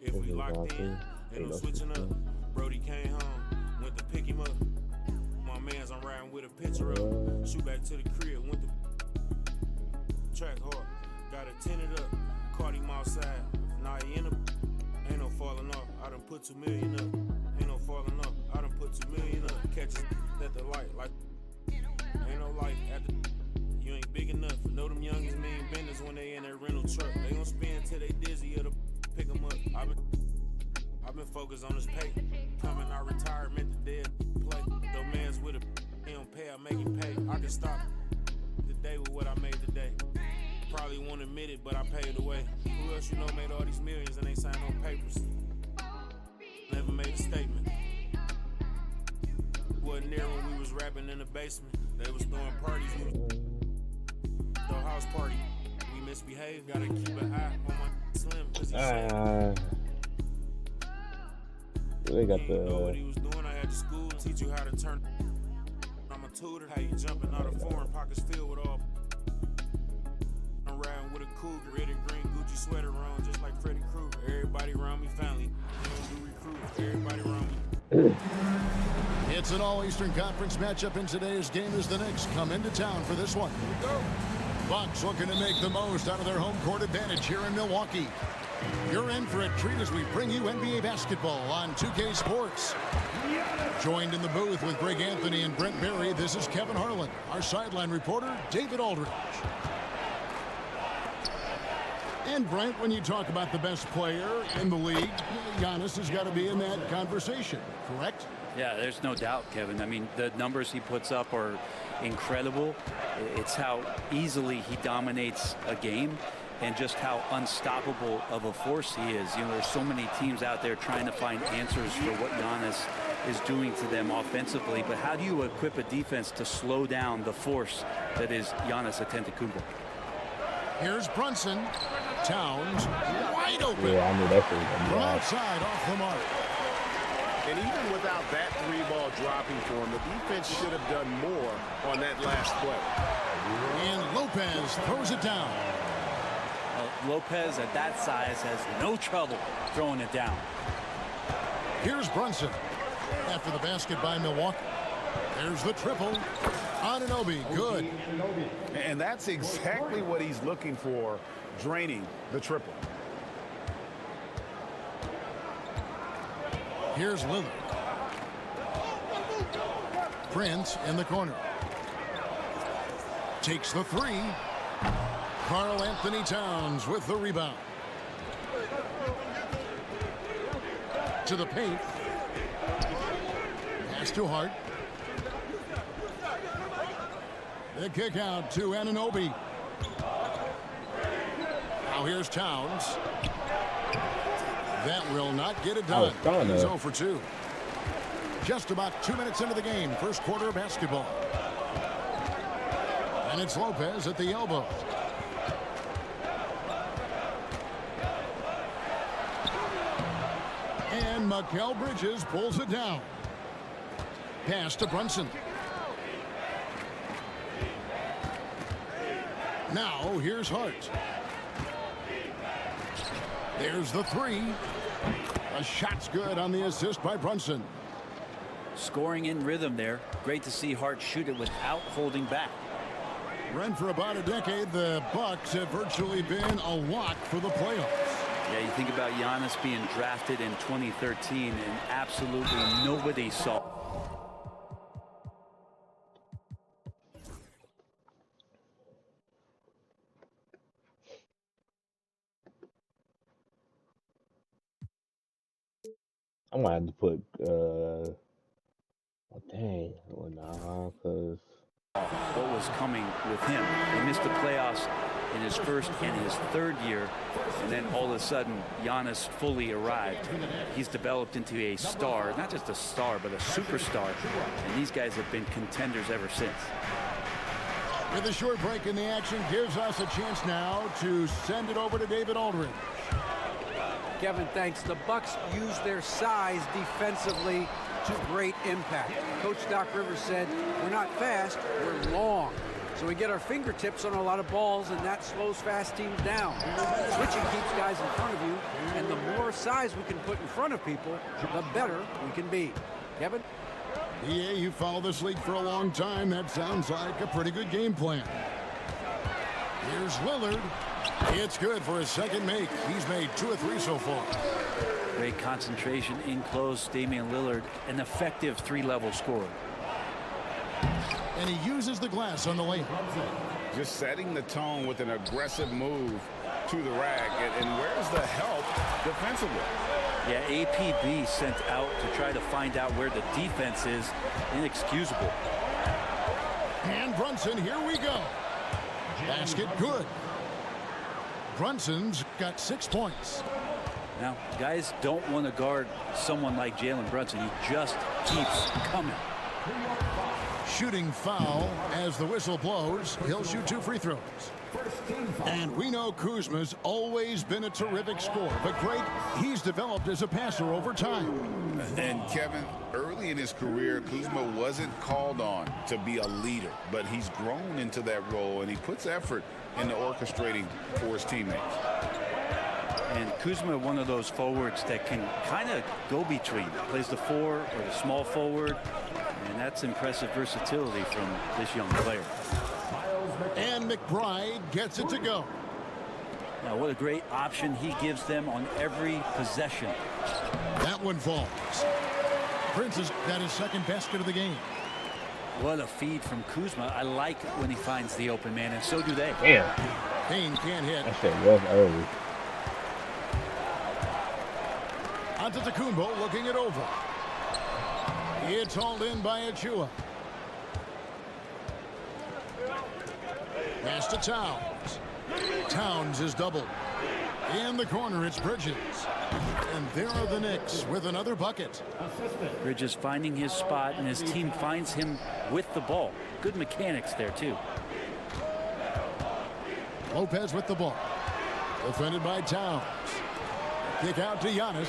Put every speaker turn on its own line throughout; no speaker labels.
If we locked in, ain't no switching up. Brody came home, went to pick him up. My mans, I'm riding with a picture up. Shoot back to the crib, went to track hard. Got it tinted up, caught him outside. Now he in a, ain't no falling off. I done put 2 million up. Ain't no falling off. I done put 2 million up. Catches at the light, like ain't no light at the. You ain't big enough. Know them youngins mean business when they in that rental truck. They gon' spin till they dizzy or to pick them up. I've been focused on this pay. Coming out retirement, the dead play. No man's with a he don't pay, I make him pay. I can stop the day with what I made today. Probably won't admit it, but I paid the way. Who else you know made all these millions and ain't signed no papers? Never made a statement. Wasn't there when we was rapping in the basement. They was throwing parties. The house party. We misbehaved. Gotta keep an eye on my slim. Cause he said
they got
he know what he was doing. I had to school teach you how to turn. I'm a tutor. How you jumping out of foreign pockets filled with all. I'm riding with a cougar, red and green Gucci sweater on, just like Freddy Krueger. Everybody around me family. Everybody around me.
It's an all-Eastern Conference matchup, and today's game as the Knicks come into town for this one. Bucks looking to make the most out of their home court advantage here in Milwaukee. You're in for a treat as we bring you NBA basketball on 2K Sports. Joined in the booth with Greg Anthony and Brent Barry, this is Kevin Harlan. Our sideline reporter, David Aldridge. And Brent, when you talk about the best player in the league, Giannis has got to be in that conversation, correct?
Yeah, there's no doubt, Kevin. I mean, the numbers he puts up are incredible. It's how easily he dominates a game and just how unstoppable of a force he is. You know, there's so many teams out there trying to find answers for what Giannis is doing to them offensively. But how do you equip a defense to slow down the force that is Giannis Antetokounmpo?
Here's Brunson. Towns wide open.
Yeah, I knew that was
from outside off the mark.
And even without that three ball dropping for him, the defense should have done more on that last play.
And Lopez throws it down.
Lopez at that size has no trouble throwing it down.
Here's Brunson. After the basket by Milwaukee. There's the triple. Anunoby, good.
And that's exactly what he's looking for, draining the triple.
Here's Lillard. Prince in the corner. Takes the three. Karl Anthony Towns with the rebound. To the paint. Pass to Hart. The kick out to Anunoby. Now here's Towns. That will not get it done. He's 0 for 2. Just about 2 minutes into the game. First quarter of basketball. And it's Lopez at the elbow. And Mikal Bridges pulls it down. Pass to Brunson. Now here's Hart. There's the three. A shot's good on the assist by Brunson.
Scoring in rhythm there. Great to see Hart shoot it without holding back.
Run for about a decade, the Bucks have virtually been a lock for the playoffs.
Yeah, you think about Giannis being drafted in 2013 and absolutely nobody saw.
I'm gonna have to put oh, dang, nah, cause
what was coming with him. He missed the playoffs in his first and his third year, and then all of a sudden Giannis fully arrived. He's developed into a star, not just a star but a superstar, and these guys have been contenders ever since.
With a short break in the action gives us a chance now to send it over to David Aldridge.
Kevin, thanks. The Bucks use their size defensively to great impact. Coach Doc Rivers said, we're not fast, we're long. So we get our fingertips on a lot of balls, and that slows fast teams down. Switching keeps guys in front of you, and the more size we can put in front of people, the better we can be. Kevin?
Yeah, you follow this league for a long time. That sounds like a pretty good game plan. Here's Lillard. It's good for his second make. He's made 2 of 3 so far.
Great concentration in close. Damian Lillard, an effective 3-level scorer.
And he uses the glass on the lane.
Just setting the tone with an aggressive move to the rack. And where's the help defensively?
Yeah, APB sent out to try to find out where the defense is. Inexcusable.
And Brunson, here we go. Basket good. Brunson's got 6 points.
Now, guys don't want to guard someone like Jalen Brunson. He just keeps coming.
Shooting foul as the whistle blows. He'll shoot 2 free throws. And we know Kuzma's always been a terrific scorer, but great, he's developed as a passer over time.
And Kevin, early in his career, Kuzma wasn't called on to be a leader, but he's grown into that role, and he puts effort into orchestrating for his teammates.
And Kuzma, one of those forwards that can kind of go between. Plays the 4 or the small forward, and that's impressive versatility from this young player.
And McBride gets it to go.
Now, what a great option he gives them on every possession.
That one falls. Prince has got his second basket of the game.
What a feed from Kuzma. I like when he finds the open man, and so do they.
Damn.
Payne can't hit.
That shit was early.
Antetokounmpo looking it over. It's hauled in by Achua. Pass to Towns. Towns is doubled. In the corner, it's Bridges. And there are the Knicks with another bucket.
Bridges finding his spot, and his team finds him with the ball. Good mechanics there, too.
Lopez with the ball. Defended by Towns. Kick out to Giannis.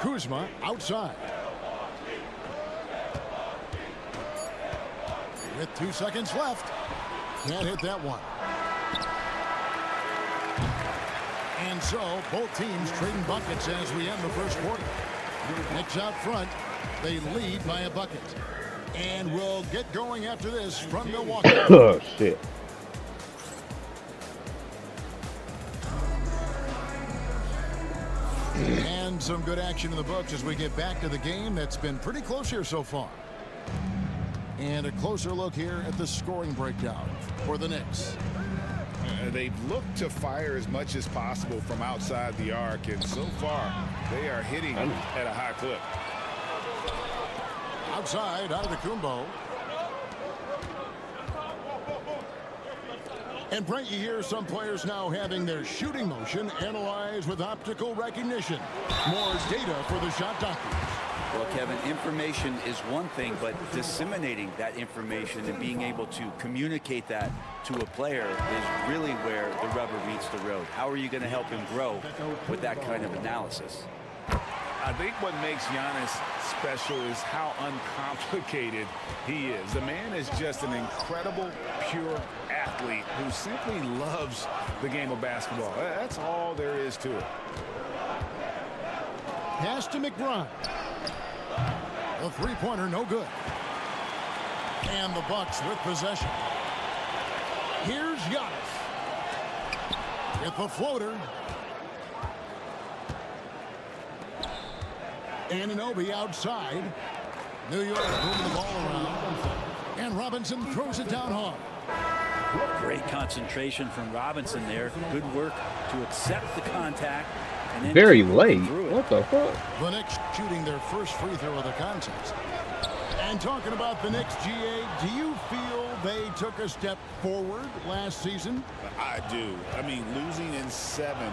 Kuzma outside. With 2 seconds left. Can't hit that one. And so both teams trading buckets as we end the first quarter. Knicks out front. They lead by a bucket. And we'll get going after this from Milwaukee.
Oh, shit.
And some good action in the books as we get back to the game that's been pretty close here so far. And a closer look here at the scoring breakdown for the Knicks.
They've looked to fire as much as possible from outside the arc, and so far they are hitting at a high clip.
Outside, Antetokounmpo. And Brent, you hear some players now having their shooting motion analyzed with optical recognition. More data for the shot doctors.
Well, Kevin, information is one thing, but disseminating that information and being able to communicate that to a player is really where the rubber meets the road. How are you going to help him grow with that kind of analysis?
I think what makes Giannis special is how uncomplicated he is. The man is just an incredible, pure athlete who simply loves the game of basketball. That's all there is to it.
Pass to McBride. A three-pointer, no good. And the Bucks with possession. Here's Giannis. With the floater. Anunoby outside. New York moving the ball around. And Robinson throws it down hard.
Great concentration from Robinson there. Good work to accept the contact. And then
Very late. What the fuck?
The Knicks shooting their first free throw of the contest. And talking about the Knicks, GA, do you feel they took a step forward last season?
I do. I mean, losing in 7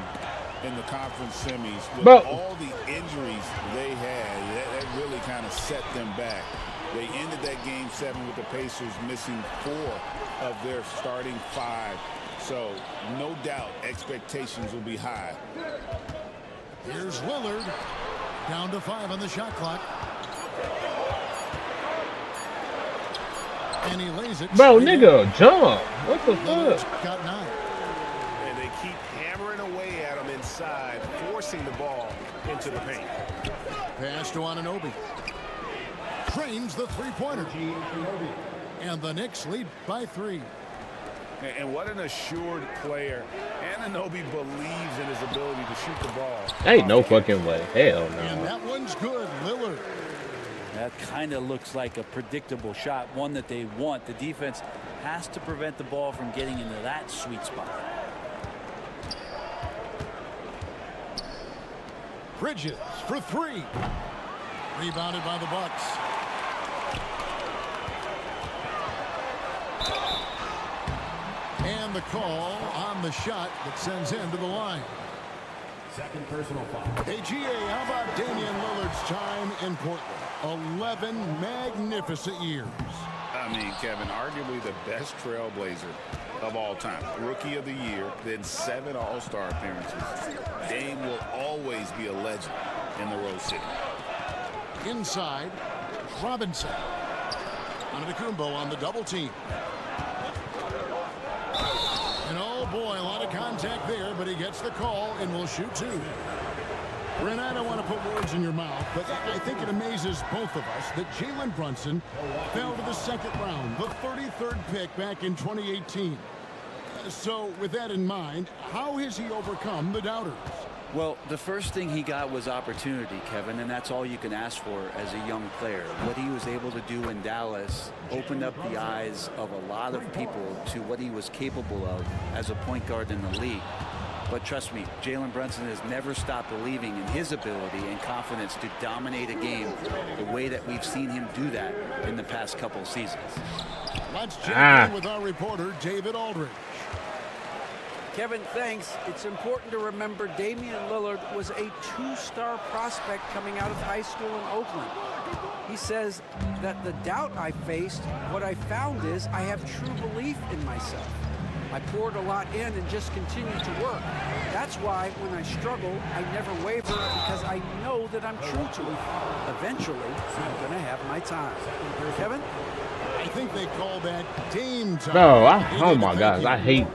in the conference semis with
But
all the injuries they had, that really kind of set them back. They ended that game 7 with the Pacers missing 4 of their starting 5. So no doubt expectations will be high.
Here's Lillard. Down to 5 on the shot clock. And he lays it.
Bro,
straight
nigga,
in.
jump. What the
Lillard's
fuck?
got 9.
And they keep hammering away at him inside, forcing the ball into the paint.
Pass to Anunoby. Trains the three-pointer. And the Knicks lead by 3.
And what an assured player. Anunoby believes in his ability to shoot the ball.
Ain't no fucking way. Hell
And
no.
that one's good. Lillard.
That kind of looks like a predictable shot, one that they want. The defense has to prevent the ball from getting into that sweet spot.
Bridges for 3. Rebounded by the Bucks. And the call on the shot that sends him to the line.
Second personal foul.
Hey, GA, how about Damian Lillard's time in Portland? 11 magnificent years.
I mean, Kevin, arguably the best trailblazer of all time. Rookie of the year, then 7 All-Star appearances. Dame will always be a legend in the Rose City.
Inside, Robinson. Antetokounmpo on the double team. And oh boy, a lot of contact there, but he gets the call and will shoot 2. Brent, I don't want to put words in your mouth, but I think it amazes both of us that Jalen Brunson fell to the second round, the 33rd pick back in 2018. So with that in mind, how has he overcome the doubters?
Well, the first thing he got was opportunity, Kevin, and that's all you can ask for as a young player. What he was able to do in Dallas opened up the eyes of a lot of people to what he was capable of as a point guard in the league. But trust me, Jalen Brunson has never stopped believing in his ability and confidence to dominate a game the way that we've seen him do that in the past couple of seasons.
Let's check in with our reporter, David Aldridge.
Kevin, thanks. It's important to remember Damian Lillard was a 2-star prospect coming out of high school in Oakland. He says that the doubt I faced, what I found is I have true belief in myself. I poured a lot in and just continued to work. That's why when I struggle, I never waver because I know that I'm true to it. Eventually, I'm going to have my time. Kevin?
I think they call that Dame time.
No, oh my gosh, I hate.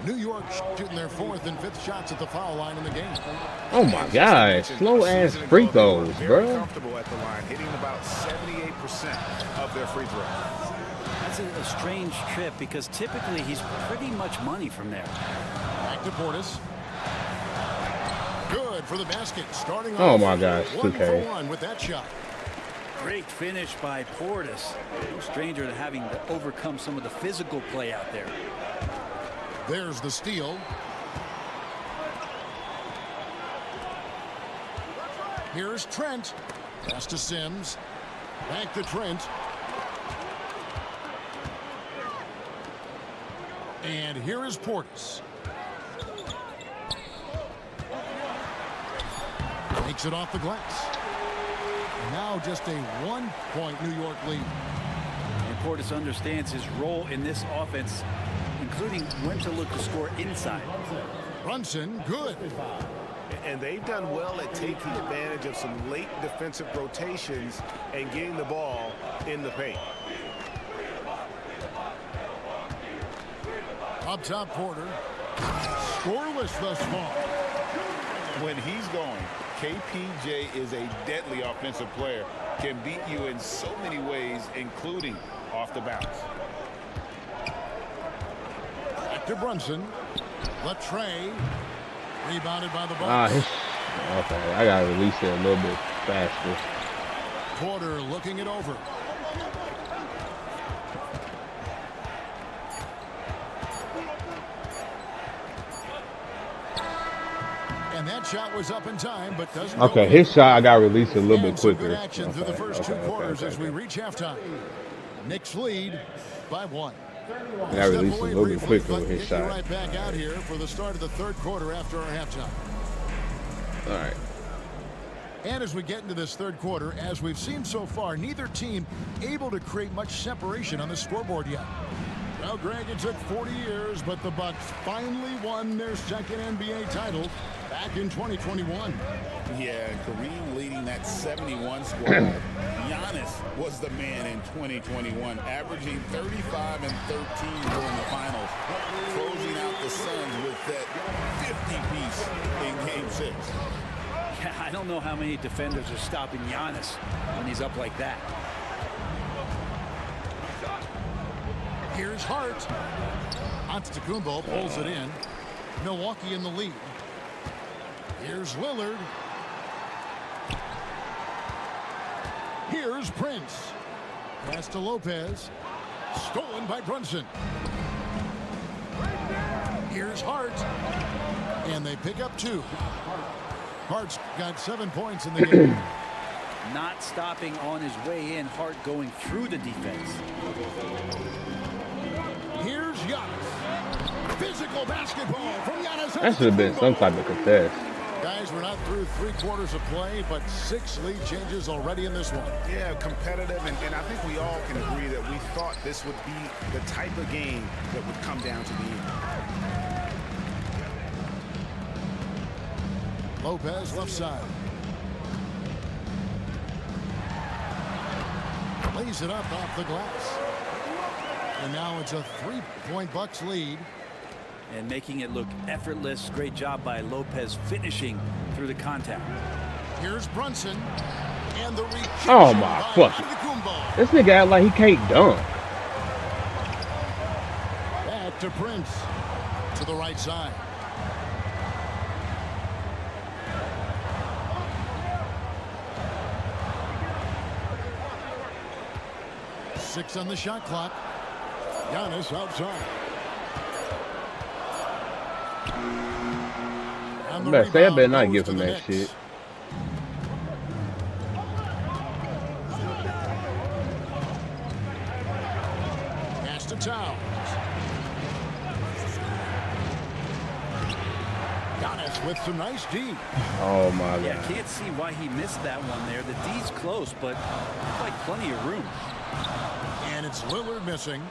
New York shooting their 4th and 5th shots at the foul line in the game.
Oh my gosh, slow ass free throws,
Very
bro.
comfortable at the line, hitting about 78% of their free throws.
That's a strange trip because typically he's pretty much money from there.
Back to Portis. Good for the basket. Starting
Oh
off
my gosh,
1
2K.
for 1 with that shot.
Great finish by Portis. No stranger to having to overcome some of the physical play out there.
There's the steal. Here's Trent. Pass to Sims. Back to Trent. And here is Portis. Takes it off the glass. Now just a 1-point New York lead.
And Portis understands his role in this offense, including when to look to score inside.
Brunson, good.
And they've done well at taking advantage of some late defensive rotations and getting the ball in the paint.
Up top, Porter. Scoreless thus far.
When he's going, KPJ is a deadly offensive player. Can beat you in so many ways, including off the bounce.
Back to Brunson. Latrey. Rebounded by the Bucks.
Okay, I gotta release it a little bit faster.
Porter looking it over. And that shot was up in time, but doesn't go
Okay,
in.
his shot I gotta release it a little bit
And some
quicker.
good action through the first two quarters as we
Okay.
reach halftime. Knicks lead by 1.
I gotta release it a little bit
Briefly,
quicker
but
with his
get you
shot.
right back out here for the start of the third quarter after our halftime.
All right.
And as we get into this third quarter, as we've seen so far, neither team able to create much separation on the scoreboard yet. Well, Greg, it took 40 years, but the Bucks finally won their second NBA title back in 2021.
Yeah, Kareem leading that 71 squad. Giannis was the man in 2021, averaging 35 and 13 during the finals, closing out the Suns with that 50-piece in Game 6.
Yeah, I don't know how many defenders are stopping Giannis when he's up like that.
Here's Hart. Antetokounmpo pulls it in. Milwaukee in the lead. Here's Lillard. Here's Prince. Pass to Lopez. Stolen by Brunson. Here's Hart. And they pick up 2. Hart's got 7 points in the game.
Not stopping on his way in. Hart going through the defense.
Here's Giannis. Physical basketball from Giannis.
That should have been some type of contest.
Guys, we're not through 3 quarters of play, but 6 lead changes already in this one.
Yeah, competitive, and I think we all can agree that we thought this would be the type of game that would come down to the end.
Lopez left side. Lays it up off the glass. And now it's a 3-point Bucks lead.
And making it look effortless. Great job by Lopez finishing through the contact.
Here's Brunson. And the reach.
Oh my fucking. This nigga act like he can't dunk.
Back to Prince. To the right side. Six on the shot clock. Giannis outside.
You better say I better not give him that shit.
Pass to Towns. Giannis with some nice D.
Oh my
Yeah,
god.
can't see why he missed that one there. The D's close, but like plenty of room.
And it's Lillard missing.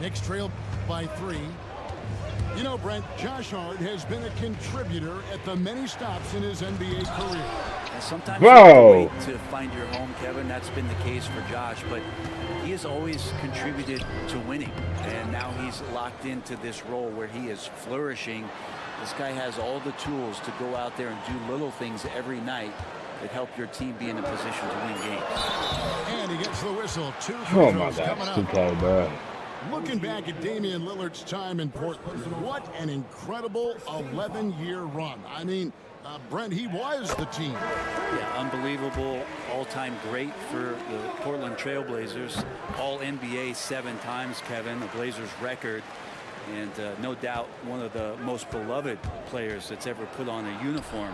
Knicks trail by 3. You know, Brent, Josh Hart has been a contributor at the many stops in his NBA career.
And sometimes you have to
Whoa.
wait to find your home, Kevin. That's been the case for Josh, but he has always contributed to winning. And now he's locked into this role where he is flourishing. This guy has all the tools to go out there and do little things every night that help your team be in a position to win games.
And he gets the whistle. 2
Oh
free
my
throws
god.
coming
Too
up.
close, bro.
Looking back at Damian Lillard's time in Portland, what an incredible 11-year run. I mean, Brent, he was the team.
Yeah, unbelievable, all-time great for the Portland Trailblazers. All NBA 7 times, Kevin, the Blazers record. And no doubt one of the most beloved players that's ever put on a uniform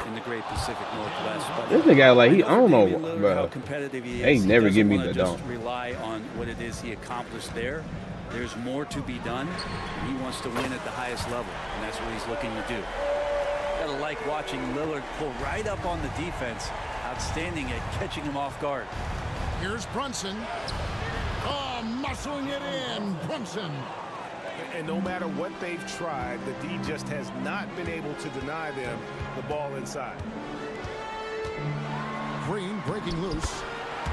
in the great Pacific Northwest. But
This nigga like he, I don't know,
Damian Lillard, how
bro.
competitive he is.
They
He
never
doesn't
give me
wanna
the
just
dunk.
rely on what it is he accomplished there. There's more to be done. And he wants to win at the highest level, and that's what he's looking to do. Gotta like watching Lillard pull right up on the defense. Outstanding at catching him off guard.
Here's Brunson. Oh, muscling it in. Brunson.
And no matter what they've tried, the D just has not been able to deny them the ball inside.
Green breaking loose.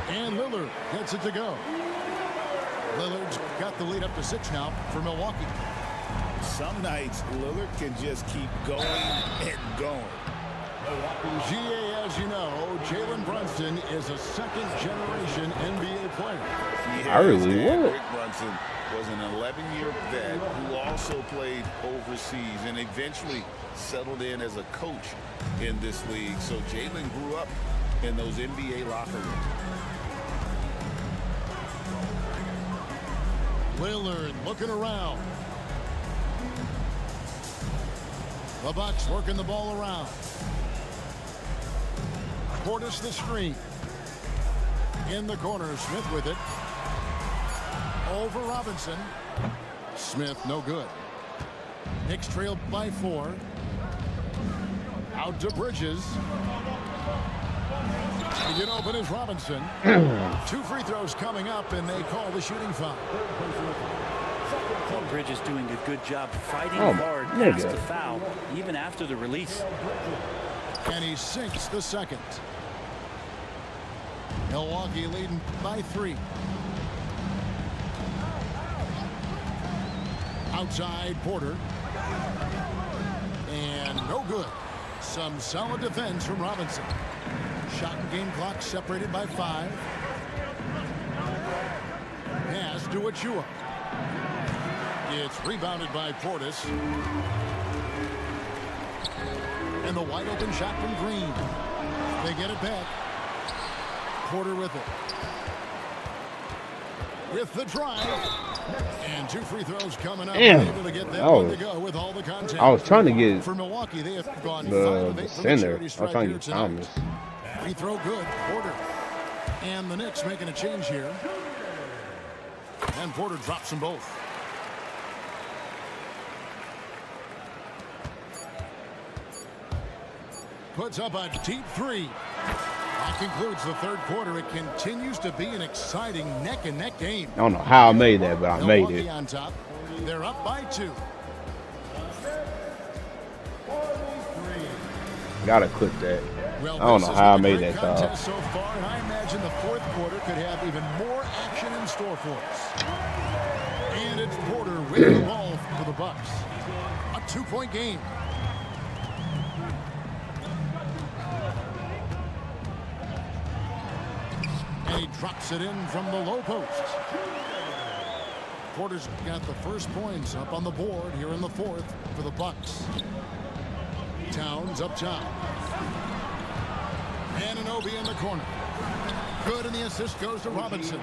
And Lillard gets it to go. Lillard's got the lead up to 6 now for Milwaukee.
Some nights, Lillard can just keep going and going.
GA, as you know, Jalen Brunson is a second-generation NBA player.
I really
Dad,
would.
Rick Brunson was an 11-year vet who also played overseas and eventually settled in as a coach in this league. So Jalen grew up in those NBA locker rooms.
Lillard looking around. The Bucks working the ball around. Portis the screen. In the corner, Smith with it. Over Robinson. Smith no good. Knicks trailed by 4. Out to Bridges. To get open is Robinson. 2 free throws coming up, and they call the shooting foul.
Bridge is doing a good job fighting hard past the foul, even after the release.
And he sinks the second. Milwaukee leading by 3. Outside Porter. And no good. Some solid defense from Robinson. Shot and game clock separated by 5. Pass to Achua. It's rebounded by Portis. And the wide open shot from Green. They get it back. Porter with it. With the drive. And 2 free throws coming up. Able to get that one to go with all the contact.
I was trying to get
for Milwaukee. They have gone
the center. I was trying to get Thomas.
Free throw good. Porter. And the Knicks making a change here. And Porter drops them both. Puts up a deep 3. That concludes the third quarter. It continues to be an exciting neck-and-neck game.
I don't know how I made that, but I made it.
On top. They're up by 2.
Gotta clip that.
Well,
I don't know how I made that
contest so far, and I imagine the fourth quarter could have even more action in store for us. And it's Porter with the ball for the Bucks. A 2-point game. And he drops it in from the low post. Porter's got the first points up on the board here in the fourth for the Bucks. Towns up top. Anunoby in the corner. Good, and the assist goes to Robinson.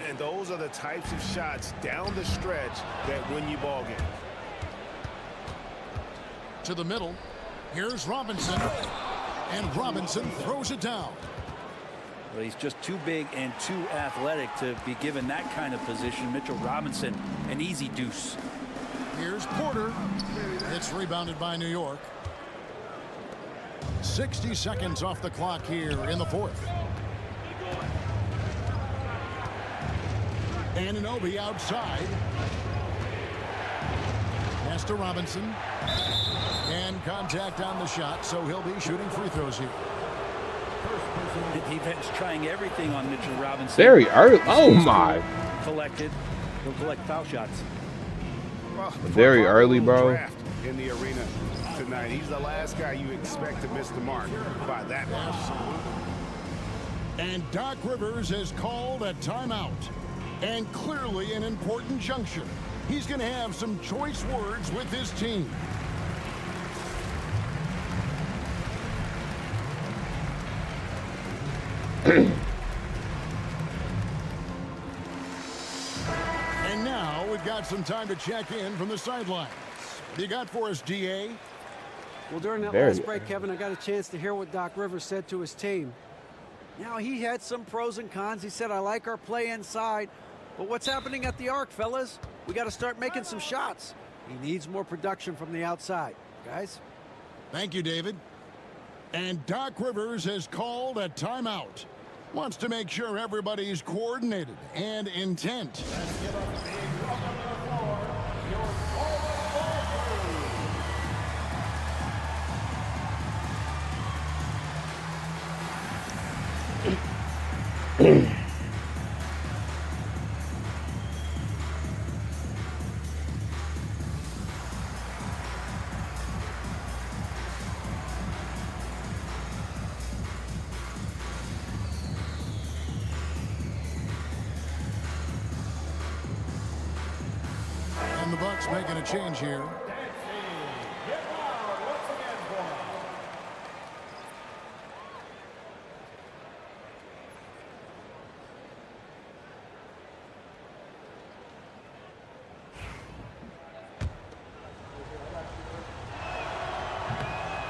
And those are the types of shots down the stretch that win you ball games.
To the middle. Here's Robinson. And Robinson throws it down.
Well, he's just too big and too athletic to be given that kind of position. Mitchell Robinson, an easy deuce.
Here's Porter. It's rebounded by New York. 60 seconds off the clock here in the fourth. Anunoby outside. Pass to Robinson. And contact on the shot, so he'll be shooting free throws here.
The defense trying everything on Mitchell Robinson.
Very early. Oh, my.
Collected. He'll collect foul shots.
Very early, bro.
In the arena tonight, he's the last guy you expect to miss the mark by that much.
And Doc Rivers has called a timeout. And clearly an important juncture. He's going to have some choice words with his team. And now we've got some time to check in from the sidelines. What you got for us, DA?
Well, during that last break, Kevin, I got a chance to hear what Doc Rivers said to his team. Now, he had some pros and cons. He said, I like our play inside. But what's happening at the arc, fellas? We got to start making some shots. He needs more production from the outside. Guys?
Thank you, David. And Doc Rivers has called a timeout. Wants to make sure everybody's coordinated and intent. And the Bucks making a change here.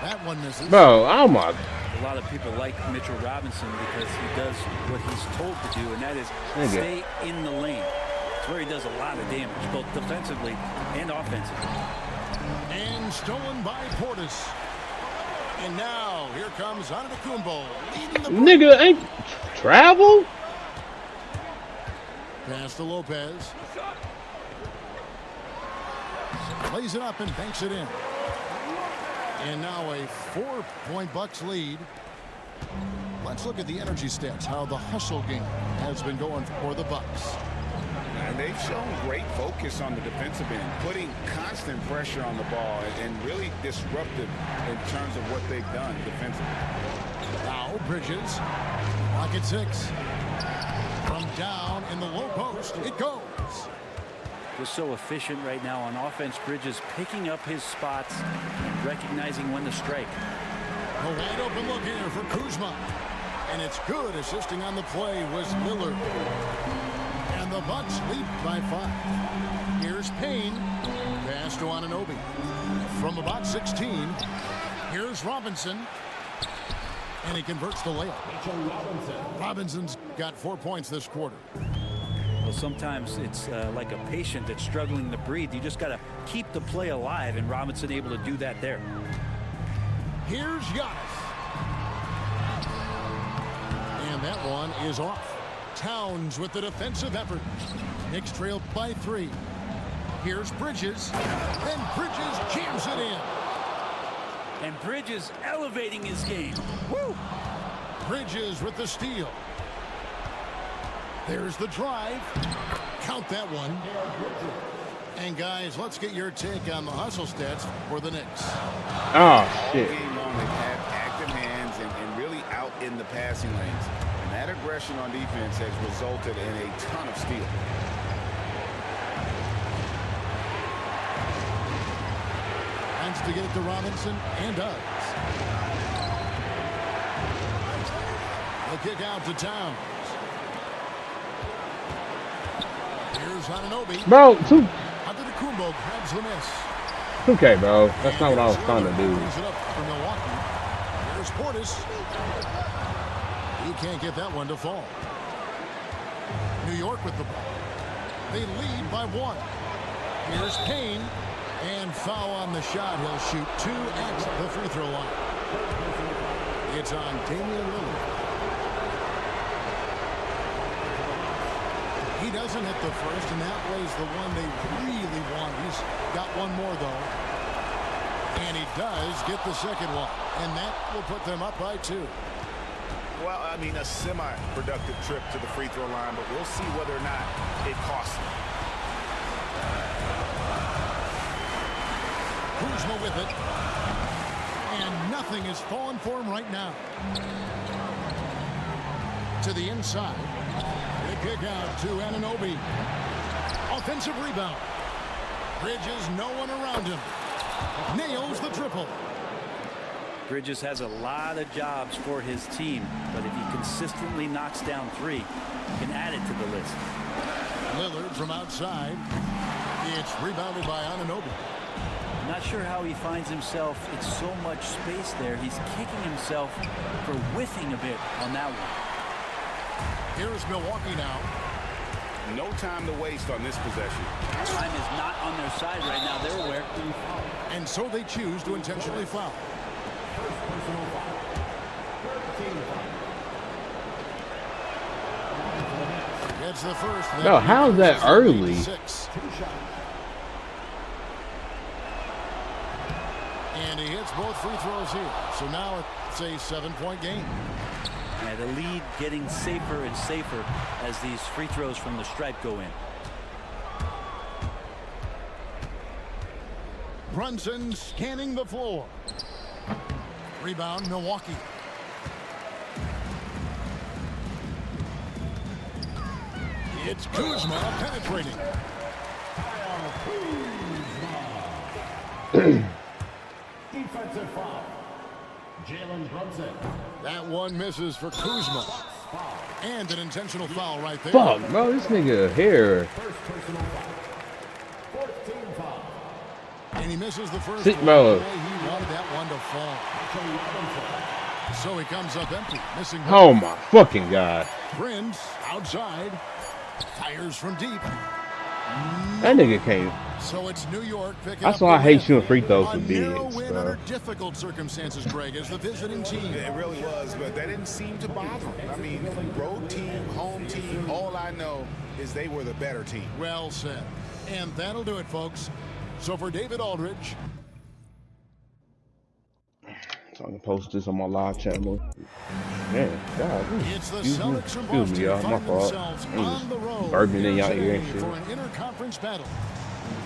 That one misses.
Bro, oh my.
A lot of people like Mitchell Robinson because he does what he's told to do, and that is stay in the lane. It's where he does a lot of damage, both defensively and offensively.
And stolen by Portis. And now, here comes Antetokounmpo leading the
Nigga ain't travel?
pass to Lopez. Plays it up and banks it in. And now a 4-point Bucks lead. Let's look at the energy stats, how the hustle game has been going for the Bucks.
And they've shown great focus on the defensive end, putting constant pressure on the ball and really disruptive in terms of what they've done defensively.
Now Bridges, pocket 6. From down in the low post, it goes.
Was so efficient right now on offense. Bridges picking up his spots, recognizing when to strike.
A wide open look here for Kuzma. And it's good. Assisting on the play was Lillard. And the Bucks lead by 5. Here's Payne. Pass to Anunoby. From about 16, here's Robinson. And he converts the layup. Robinson's got 4 points this quarter.
Well, sometimes it's like a patient that's struggling to breathe. You just got to keep the play alive, and Robinson able to do that there.
Here's Giannis. And that one is off. Towns with the defensive effort. Knicks trail by 3. Here's Bridges. Then Bridges jams it in.
And Bridges elevating his game.
Woo! Bridges with the steal. There's the drive. Count that one. And guys, let's get your take on the hustle stats for the Knicks.
Oh,
All
shit.
game long, they've had active hands and really out in the passing lanes. And that aggression on defense has resulted in a ton of steals.
Wants to get it to Robinson, and does. The kick out to Towns. Here's Anunoby.
Bro,
Antetokounmpo grabs the miss.
okay, bro. That's not what I was trying to do.
Brings it up for Milwaukee. Here's Portis. He can't get that one to fall. New York with the ball. They lead by 1. Here's Payne. And foul on the shot. He'll shoot 2 at the free throw line. It's on Damian Lillard. He doesn't hit the first, and that was the one they really want. He's got one more, though. And he does get the second one. And that will put them up by 2.
Well, I mean, a semi-productive trip to the free throw line, but we'll see whether or not it costs them.
Kuzma with it. And nothing is falling for him right now. To the inside. The kick out to Anunoby. Offensive rebound. Bridges, no one around him. Nails the triple.
Bridges has a lot of jobs for his team, but if he consistently knocks down 3, he can add it to the list.
Lillard from outside. It's rebounded by Anunoby.
Not sure how he finds himself. It's so much space there. He's kicking himself for whiffing a bit on that one.
Here's Milwaukee now.
No time to waste on this possession.
Time is not on their side right now. They're aware.
And so they choose to intentionally foul. Gets the first.
No, how's that early?
6. And he hits both free throws here. So now it's a 7-point game.
Yeah, the lead getting safer and safer as these free throws from the stripe go in.
Brunson scanning the floor. Rebound, Milwaukee. It's Kuzma penetrating.
Defensive foul. Jalen Brunson.
That one misses for Kuzma. And an intentional foul right there.
Fuck, bro. This nigga here.
First personal foul. 14 foul.
And he misses the first
Sit,
one.
bro.
The way he wanted that one to fall. So he comes up empty, missing.
Oh my fucking god.
Prince outside. Fires from deep.
That nigga can't
So it's New York picking
That's
up
why I
the
hate
win.
shooting free throws
A
with
narrow
bigs,
win
bro.
under difficult circumstances, Greg, as the visiting team.
It really was, but that didn't seem to bother them. I mean, road team, home team, all I know is they were the better team.
Well said. And that'll do it, folks. So for David Aldridge,
So I can post this on my live channel. Man, God,
it's the
excuse me,
Celtics from Boston
y'all. My
find
fault.
themselves
I'm
on the road
burping in y'all
here
ear and
today
shit.
for an interconference battle.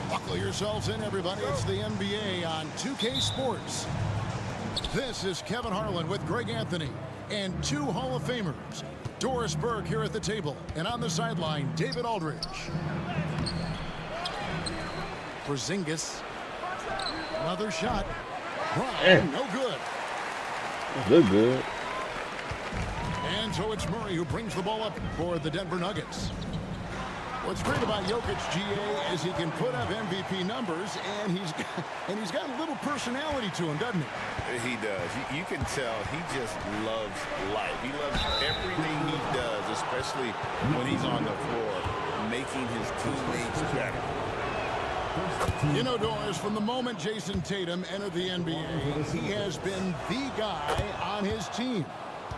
Buckle yourselves in, everybody. It's the NBA on 2K Sports. This is Kevin Harlan with Greg Anthony and two Hall of Famers. Doris Burke here at the table, and on the sideline, David Aldridge. Porzingis. Another shot. Brown, no good.
Good.
And so it's Murray who brings the ball up for the Denver Nuggets. What's great about Jokic, GA, is he can put up MVP numbers, and he's got a little personality to him, doesn't he?
He does. You can tell he just loves life. He loves everything he does, especially when he's on the floor, making his teammates better.
You know, Doris, from the moment Jason Tatum entered the NBA, he has been the guy on his team.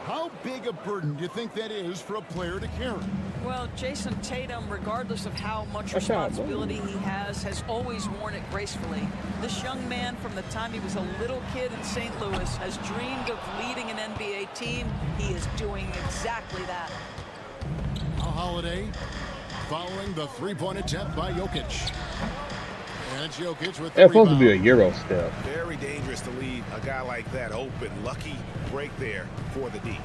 How big a burden do you think that is for a player to carry?
Well, Jason Tatum, regardless of how much responsibility he has always worn it gracefully. This young man, from the time he was a little kid in St. Louis, has dreamed of leading an NBA team. He is doing exactly that.
Now Holiday following the three-point attempt by Jokic. And it's Jokic with the
That's supposed to be a
rebound.
Euro step.
Very dangerous to leave a guy like that open. Lucky break there for the D.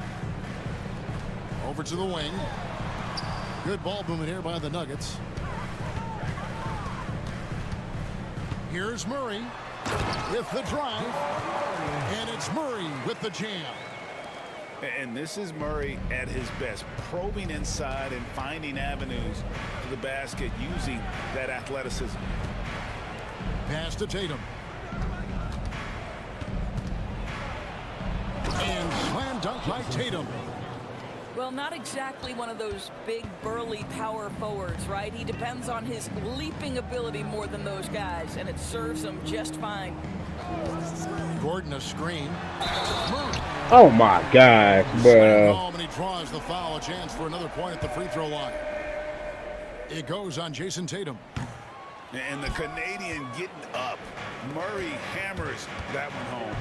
Over to the wing. Good ball movement here by the Nuggets. Here's Murray with the drive. And it's Murray with the jam.
And this is Murray at his best, probing inside and finding avenues to the basket using that athleticism.
Pass to Tatum. And slam dunk by Tatum.
Well, not exactly one of those big, burly power forwards, right? He depends on his leaping ability more than those guys, and it serves him just fine.
Gordon a screen. Murray.
Oh my gosh, bro.
Oh, and he draws the foul. A chance for another point at the free throw line. It goes on Jason Tatum.
And the Canadian getting up. Murray hammers that one home.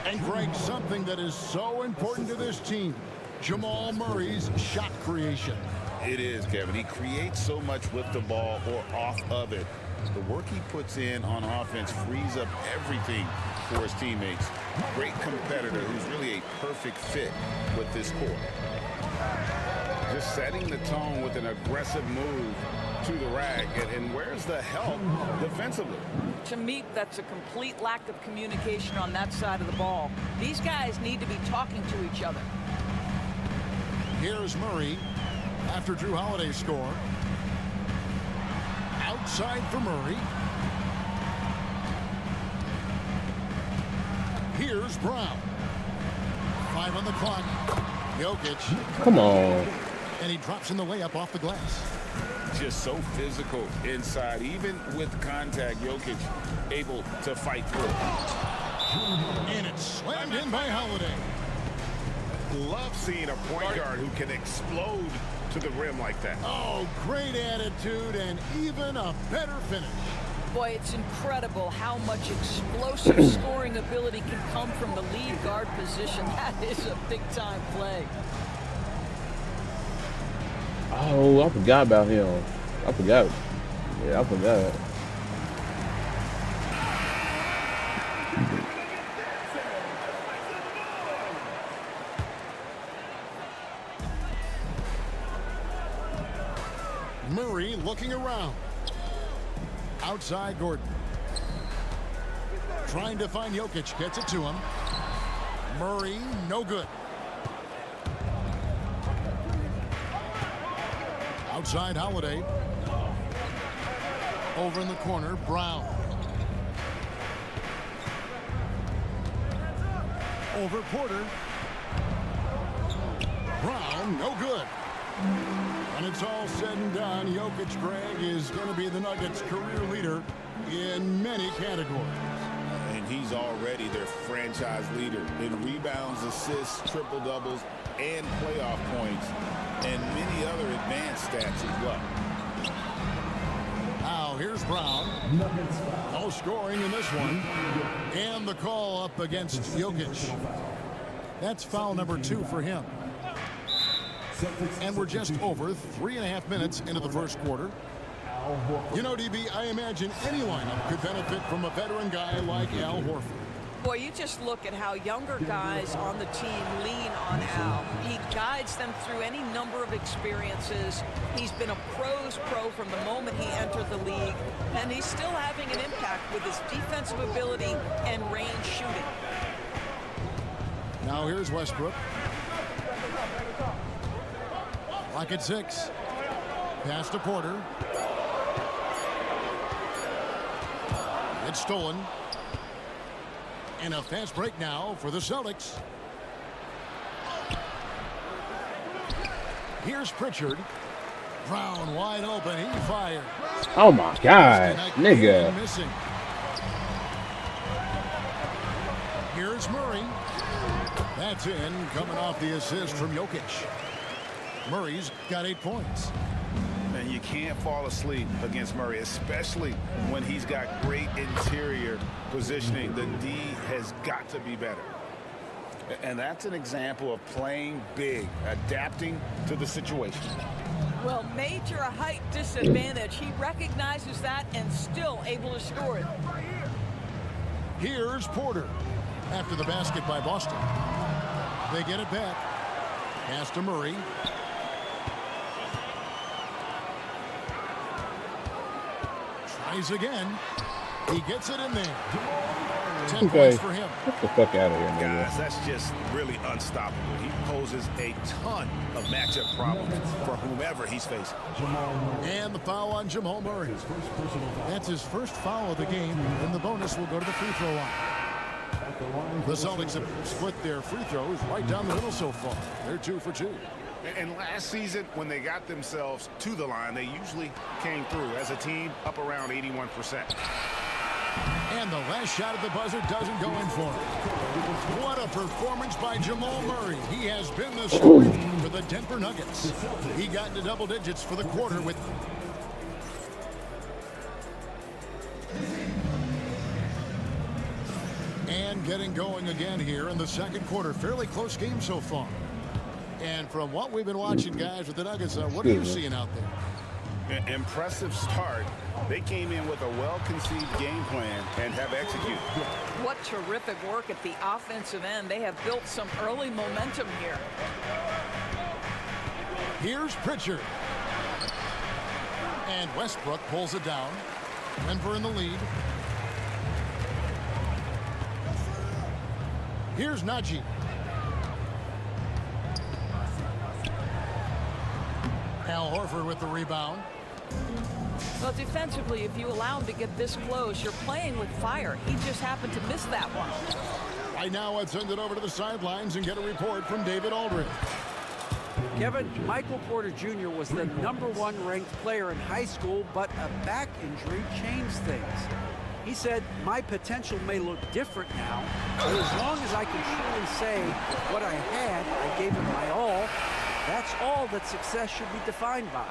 And Greg, something that is so important to this team, Jamal Murray's shot creation.
It is, Kevin. He creates so much with the ball or off of it. The work he puts in on offense frees up everything for his teammates. Great competitor who's really a perfect fit with this core. Just setting the tone with an aggressive move to the rack. And where's the help defensively?
To me, that's a complete lack of communication on that side of the ball. These guys need to be talking to each other.
Here's Murray after Drew Holiday's score. Outside for Murray. Here's Brown. 5 on the clock. Jokic.
Come on.
And he drops in the layup off the glass.
Just so physical inside. Even with contact, Jokic able to fight through.
And it's slammed in by Holiday.
Love seeing a point guard who can explode to the rim like that.
Oh, great attitude and even a better finish.
Boy, it's incredible how much explosive scoring ability can come from the lead guard position. That is a big-time play.
Oh, I forgot about him. I forgot. Yeah, I forgot.
Murray looking around. Outside Gordon. Trying to find Jokic. Gets it to him. Murray, no good. Outside Holiday. Over in the corner, Brown. Over Porter. Brown, no good. When it's all said and done, Jokic, Greg, is going to be the Nuggets' career leader in many categories.
And he's already their franchise leader in rebounds, assists, triple-doubles, and playoff points, and many other advanced stats as well.
Now here's Brown. No scoring in this one. And the call up against Jokic. That's foul number 2 for him. And we're just over 3.5 minutes into the first quarter. You know, DB, I imagine any lineup could benefit from a veteran guy like Al Horford.
Boy, you just look at how younger guys on the team lean on Al. He guides them through any number of experiences. He's been a pro's pro from the moment he entered the league, and he's still having an impact with his defensive ability and range shooting.
Now here's Westbrook. Lock at 6. Pass to Porter. It's stolen. And a fast break now for the Celtics. Here's Pritchard. Brown wide open. He fired.
Oh my God, nigga.
Missing. Here's Murray. That's in, coming off the assist from Jokic. Murray's got 8 points.
And you can't fall asleep against Murray, especially when he's got great interior positioning. The D has got to be better. And that's an example of playing big, adapting to the situation.
Well, major height disadvantage. He recognizes that and still able to score it.
Here's Porter after the basket by Boston. They get it back. Pass to Murray. Tries again. He gets it in there. 10 points for him.
Get the fuck out of here, nigga.
Guys, that's just really unstoppable. He poses a ton of matchup problems for whomever he's facing.
And the foul on Jamal Murray. That's his first foul of the game, and the bonus will go to the free throw line. The Celtics have split their free throws right down the middle so far. They're 2 for 2.
And last season, when they got themselves to the line, they usually came through as a team up around 81%.
And the last shot at the buzzer doesn't go in for him. What a performance by Jamal Murray. He has been the story for the Denver Nuggets. He got into double digits for the quarter with... And getting going again here in the second quarter. Fairly close game so far. And from what we've been watching, guys, with the Nuggets, what are you seeing out there?
Impressive start. They came in with a well-conceived game plan and have executed.
What terrific work at the offensive end. They have built some early momentum here.
Here's Pritchard. And Westbrook pulls it down. Denver in the lead. Here's Najee. Al Horford with the rebound.
Well, defensively, if you allow him to get this close, you're playing with fire. He just happened to miss that one.
Right now, let's send it over to the sidelines and get a report from David Aldridge.
Kevin, Michael Porter Jr. was the #1 ranked player in high school, but a back injury changed things. He said, "My potential may look different now, but as long as I can truly say what I had, I gave it my all. That's all that success should be defined by."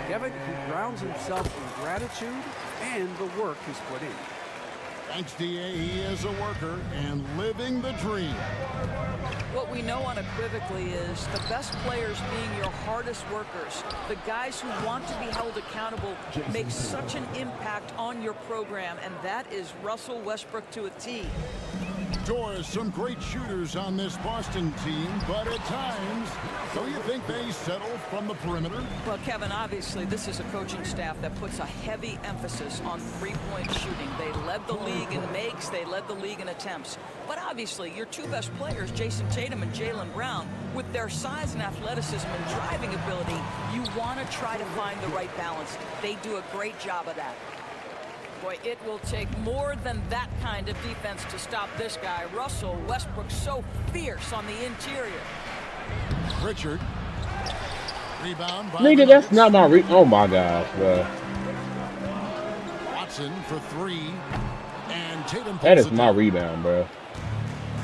Kevin, who grounds himself in gratitude and the work he's put in.
Thanks, D.A. He is a worker and living the dream.
What we know unequivocally is the best players being your hardest workers, the guys who want to be held accountable, make such an impact on your program, and that is Russell Westbrook to a T.
Doris, some great shooters on this Boston team, but at times, don't you think they settle from the perimeter?
Well, Kevin, obviously this is a coaching staff that puts a heavy emphasis on three-point shooting. They led the league in makes, they led the league in attempts. But obviously, your two best players, Jason Tatum and Jaylen Brown, with their size and athleticism and driving ability, you want to try to find the right balance. They do a great job of that. Boy, it will take more than that kind of defense to stop this guy. Russell Westbrook so fierce on the interior.
Richard Rebound by
Nigga, that's not my oh my gosh, bro.
Watson for 3. And Tatum
That
pulls
is
it
my
down.
rebound, bro.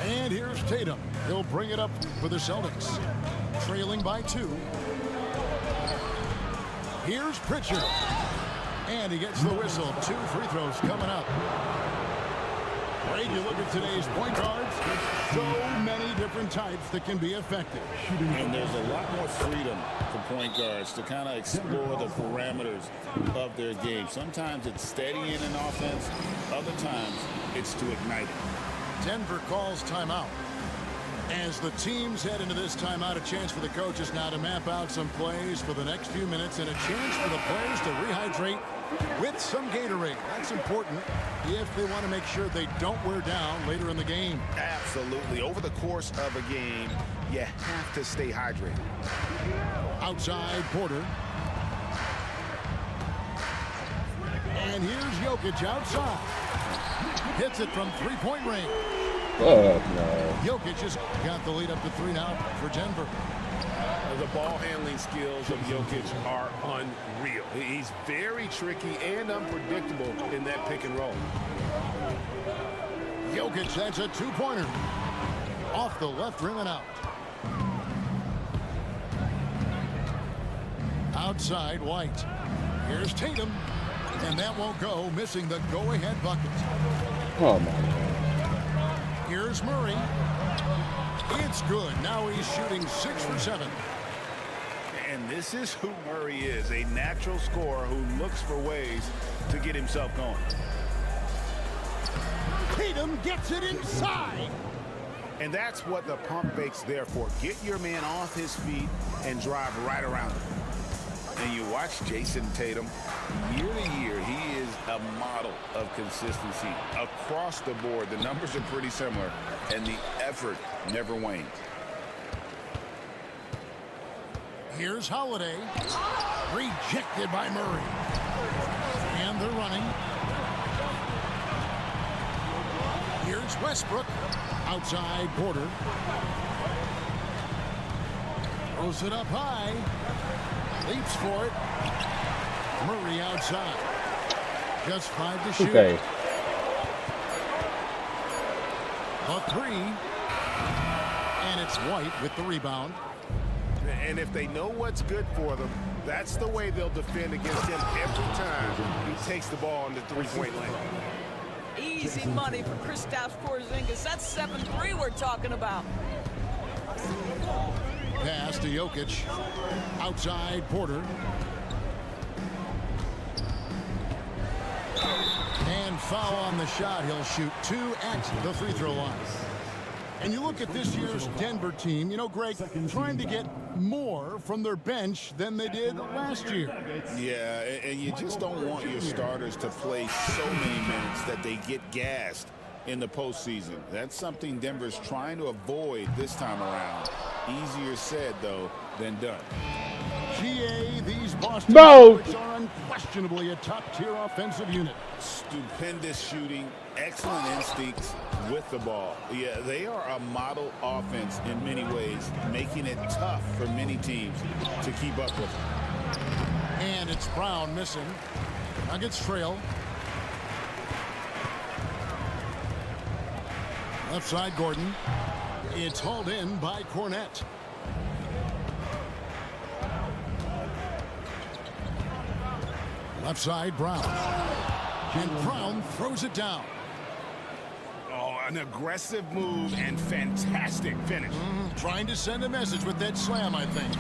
And here's Tatum. He'll bring it up for the Celtics. Trailing by 2. Here's Pritchard. And he gets the whistle. 2 free throws coming up. Greg, you look at today's point guards. So many different types that can be effective.
And there's a lot more freedom for point guards to kind of explore the parameters of their game. Sometimes it's steadying an offense. Other times it's to ignite it.
Denver calls timeout. As the teams head into this timeout, a chance for the coaches now to map out some plays for the next few minutes and a chance for the players to rehydrate with some Gatorade. That's important if they want to make sure they don't wear down later in the game.
Absolutely. Over the course of a game, you have to stay hydrated.
Outside Porter. And here's Jokic outside. Hits it from three-point range.
Fuck no.
Jokic has got the lead up to 3 now for Denver.
The ball handling skills of Jokic are unreal. He's very tricky and unpredictable in that pick and roll.
Jokic, that's a 2-pointer. Off the left rim and out. Outside White. Here's Tatum. And that won't go, missing the go-ahead bucket.
Oh my God.
Here's Murray. It's good. Now he's shooting 6 for 7.
And this is who Murray is, a natural scorer who looks for ways to get himself going.
Tatum gets it inside.
And that's what the pump fake's there for. Get your man off his feet and drive right around him.
And you watch Jason Tatum, year to year, he is a model of consistency across the board. The numbers are pretty similar, and the effort never wanes.
Here's Holiday. Rejected by Murray. And they're running. Here's Westbrook. Outside Porter. Throws it up high. Leaps for it. Murray outside. Just 5 to shoot.
Okay.
A 3. And it's White with the rebound.
And if they know what's good for them, that's the way they'll defend against him every time he takes the ball in the three-point lane.
Easy money for Kristaps Porzingis. That's 7-3 we're talking about.
Pass to Jokic. Outside Porter. And foul on the shot. He'll shoot 2 at the free throw line. And you look at this year's Denver team, you know, Greg, trying to get more from their bench than they did last year.
Yeah, and you just don't want your starters to play so many minutes that they get gassed in the postseason. That's something Denver's trying to avoid this time around. Easier said, though, than done.
GA, these Boston Celtics are unquestionably a top-tier offensive unit.
Stupendous shooting, excellent instincts with the ball. Yeah, they are a model offense in many ways, making it tough for many teams to keep up with them.
And it's Brown missing. Nuggets trail. Left side, Gordon. It's hauled in by Cornette. Left side, Brown. And Brown throws it down.
Oh, an aggressive move and fantastic finish.
Trying to send a message with that slam, I think.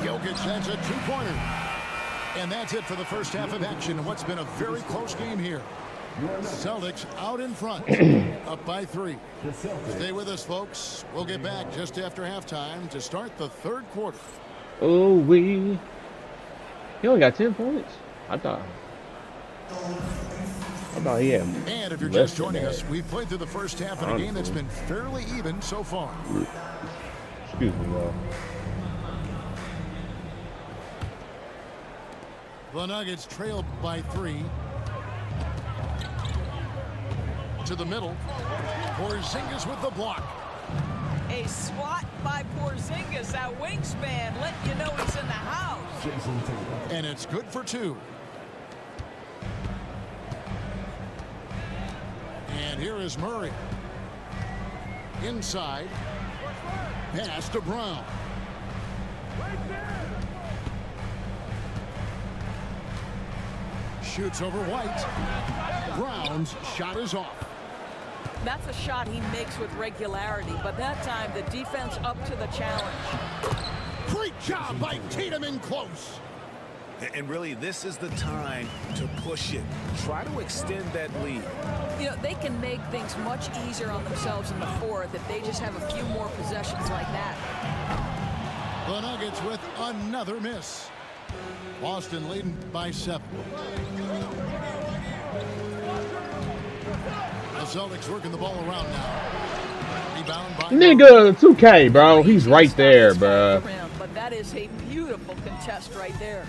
Jokic has a 2-pointer. And that's it for the first half of action. What's been a very close game here. Celtics out in front, up by 3. Stay with us, folks. We'll get back just after halftime to start the third quarter.
Oh, he only got 10 points. I thought he had.
And if you're just joining us, we've played through the first half of a game that's been fairly even so far.
Excuse me, though.
The Nuggets trail by 3. To the middle. Porzingis with the block.
A swat by Porzingis. That wingspan letting you know he's in the house.
Jason Tatum.
And it's good for 2. And here is Murray. Inside. Pass to Brown. Shoots over White. Brown's shot is off.
That's a shot he makes with regularity, but that time the defense up to the challenge.
Great job by Tatum in close.
And really, this is the time to push it. Try to extend that lead.
You know, they can make things much easier on themselves in the fourth if they just have a few more possessions like that.
The Nuggets with another miss. Boston leading by 7. The Celtics working the ball around now. Rebound by
Nigga, 2K, bro. He's right there, bro.
But that is a beautiful contest right there.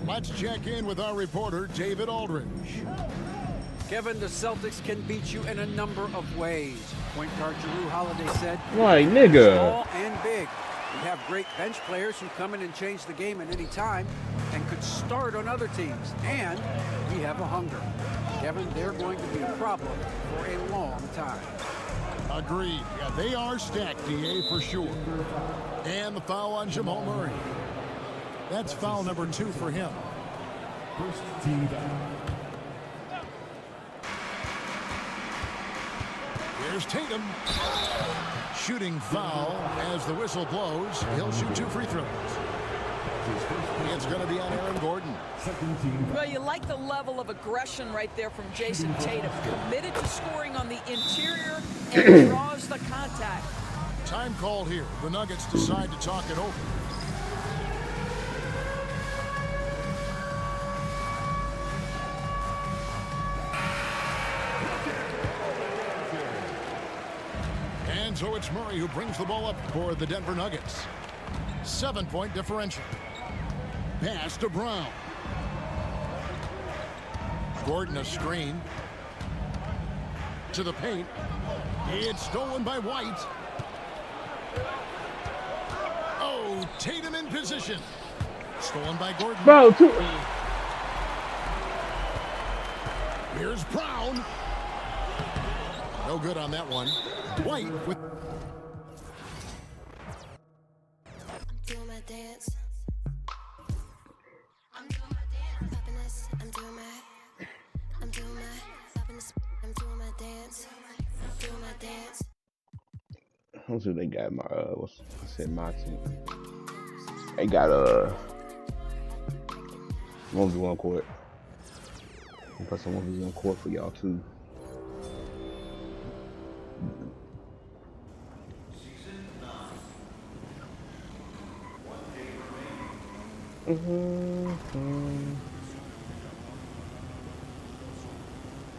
Let's check in with our reporter, David Aldridge.
Kevin, the Celtics can beat you in a number of ways. Point guard Jrue Holiday said,
Like, nigga.
small and big. We have great bench players who come in and change the game at any time and could start on other teams. And we have a hunger. Kevin, they're going to be a problem for a long time.
Agreed. Yeah, they are stacked, DA, for sure. And the foul on Jamal Murray. That's foul number 2 for him.
First team foul.
Here's Tatum. Shooting foul as the whistle blows. He'll shoot 2 free throws. It's going to be on Aaron Gordon.
Second team foul.
Well, you like the level of aggression right there from Jason Tatum. Committed to scoring on the interior and draws the contact.
Time called here. The Nuggets decide to talk it over. And so it's Murray who brings the ball up for the Denver Nuggets. 7-point differential. Pass to Brown. Gordon a screen. To the paint. It's stolen by White. Oh, Tatum in position. Stolen by Gordon.
Bro,
Here's Brown. No good on that one. White with...
doing my dance. I'm doing my dance. Popping this, I'm doing my dance. Doing my dance.
Let's see what they got. My team. They got 1v1 court. I'll put some 1v1 court for y'all too.